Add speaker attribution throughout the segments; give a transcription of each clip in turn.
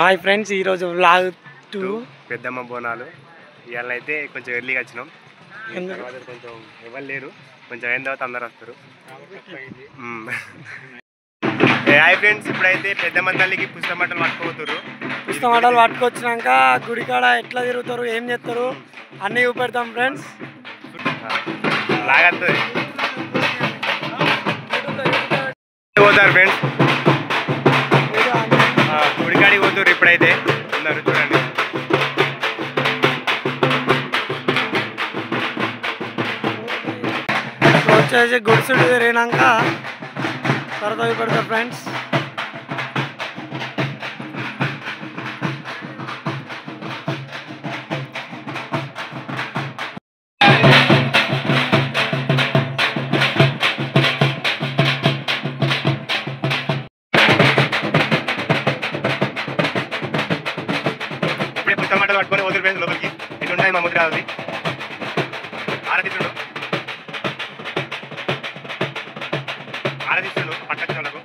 Speaker 1: Hi friends, ఈరోజు vlog 2
Speaker 2: పెద్దమ్మ బోనాలు. ఇవాళ అయితే కొంచెం ఎర్లీగా వచ్చినాం. తర్వాత కొంచెం ఎవరు లేరు, కొంచెం అయిన తర్వాత అందరు వస్తారు. హాయ్ ఫ్రెండ్స్, ఇప్పుడైతే పెద్దమ్మ తల్లికి పుస్తమటలు పట్టుకోతుర్రు.
Speaker 1: పుస్తమటలు పట్టుకొచ్చినాక గుడికాడ ఎట్లా తిరుగుతారు, ఏం చేస్తారు అన్నీ చూపెడతాం ఫ్రెండ్స్.
Speaker 2: లాగత్తది పోతారు ఫ్రెండ్స్, గుడికాడికి పోతుర్రు. ఇప్పుడైతే అందరు చూడండి.
Speaker 1: వచ్చేసి గుడిసుడు తిరిగినాక తర్వాత చూపెడతారు ఫ్రెండ్స్.
Speaker 2: పుస్తమటలు పట్టుకొని పోతురు ఫ్రెండ్స్ లోపలికి. ఎట్లున్నాయి మా ముద్రావతి ఆరతిస్తుండు పట్టచ్చిన వాళ్ళకు.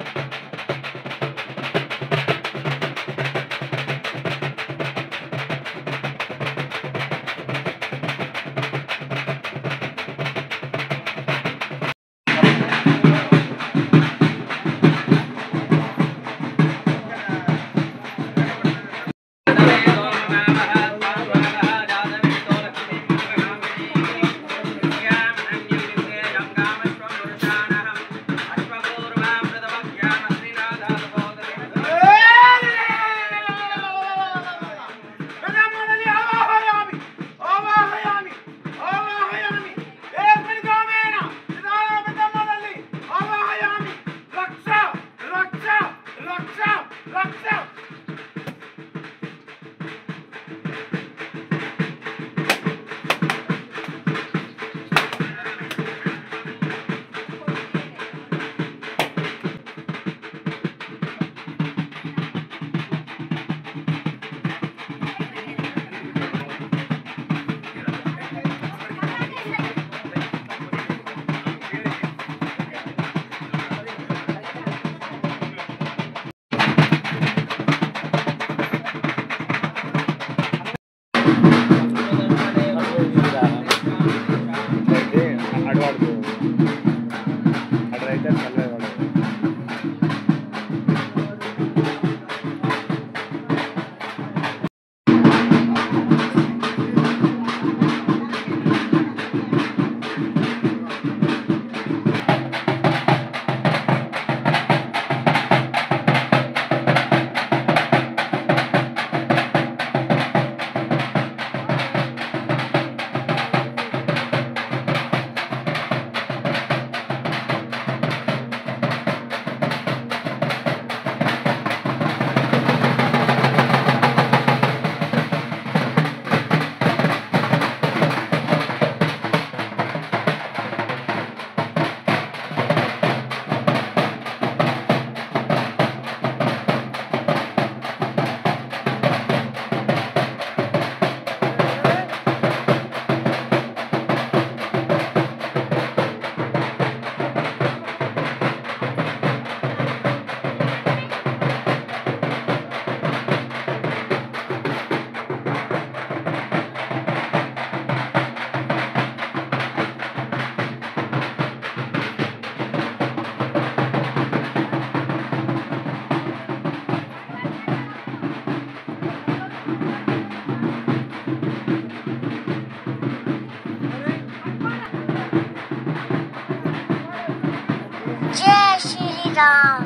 Speaker 3: जय श्री राम।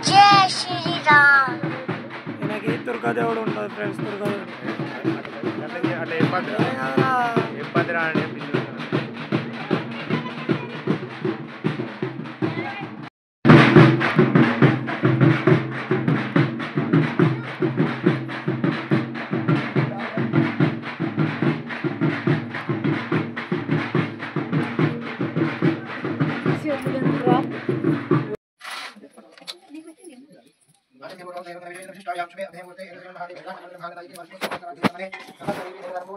Speaker 3: जय श्री राम।
Speaker 1: ఈయనకి దుర్గాదేవుడు ఉంటుంది ఫ్రెండ్స్. దుర్గాదేవుడు
Speaker 2: అట్లా ఏం పదిరా అంటే
Speaker 3: Gracias.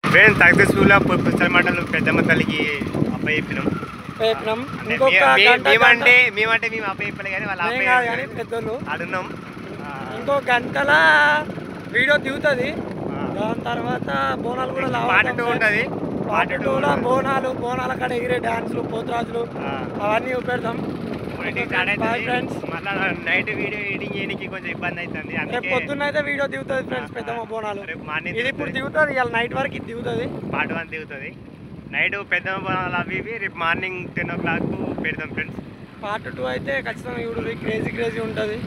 Speaker 2: ఫ్రెండ్స్ సక్సెస్ఫుల్గా పుస్తల మంటలు పెద్దమ్మ తల్లికి అప్పచెప్పినాం.
Speaker 1: ఇంకొక గంట
Speaker 2: మేమంటే మేము అప్పచెప్పాలి కానీ వాళ్ళు
Speaker 1: ఏం కాదు కానీ పెద్దోళ్ళు
Speaker 2: అడున్నాం.
Speaker 1: ఇంకో గంటల వీడియో దిగుతుంది. దాని తర్వాత బోనాలు కూడా
Speaker 2: పార్ట్ 2 ఉంటుంది.
Speaker 1: పార్ట్ 2లో బోనాల కాడ ఎగిరే డాన్సులు పోతురాజులు అవన్నీ చూపెడతాం. ఫ్రెండ్స్
Speaker 2: మళ్ళీ నైట్ వీడియో ఎడిటింగ్ చేయడానికి కొంచెం ఇబ్బంది అవుతుంది.
Speaker 1: రేపు పొద్దున్న అయితే వీడియో దిగుతుంది ఫ్రెండ్స్ పెద్దమ్మ బోనాలు.
Speaker 2: రేపు మార్నింగ్
Speaker 1: ఇది ఇప్పుడు దిగుతుంది, ఇవాళ నైట్ వరకు ఇది దిగుతుంది.
Speaker 2: పార్ట్ 1 దిగుతుంది. నైట్ పెద్దమ్మ బోనాలు అవి ఇవి రేపు మార్నింగ్ 10 o'clock పెడతాం ఫ్రెండ్స్.
Speaker 1: పార్ట్ 2 అయితే ఖచ్చితంగా చూడు, క్రేజీ ఉంటుంది.